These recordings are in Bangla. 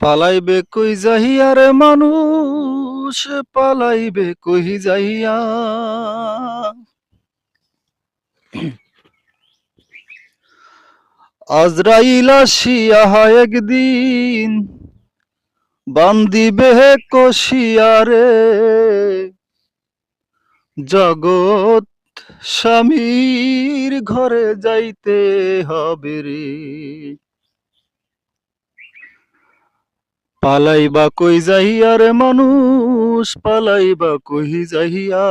পালাইবে কই যাইয়া রে মানুষ, পালাইবে কই যাইয়া। আজরাইল আসিয়া একদিন বান্দিবে কষিয়া রে, জগৎ স্বামীর ঘরে যাইতে হবে রে। পালাইবা কই যাইয়া রে মানুষ, পালাইবা কই যাইয়া।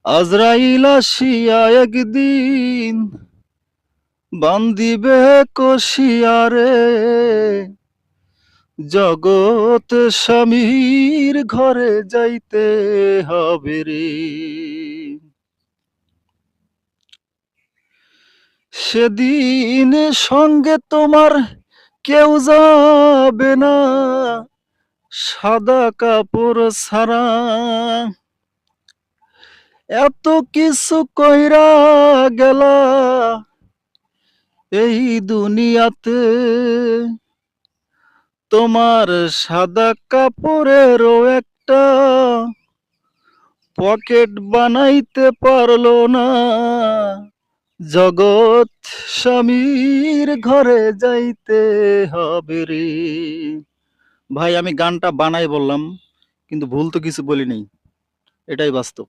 আজরাইল আসিয়া একদিন বান্দিবে কষিয়া রে, জগৎ স্বামীর ঘরে যাইতে হবে রে। সেদিন সঙ্গে তোমার কেউ যাবে না, সাদা কাপড় ছাড়া। এত কিছু কইরা গেলা এই দুনিয়াতে, তোমার সাদা কাপড়েরও একটা পকেট বানাইতে পারলো না, জগৎ স্বামীর ঘরে যাইতে হবে রে। ভাই আমি গানটা বানাই বললাম, কিন্তু ভুল তো কিছু বলি নাই, এটাই বাস্তব।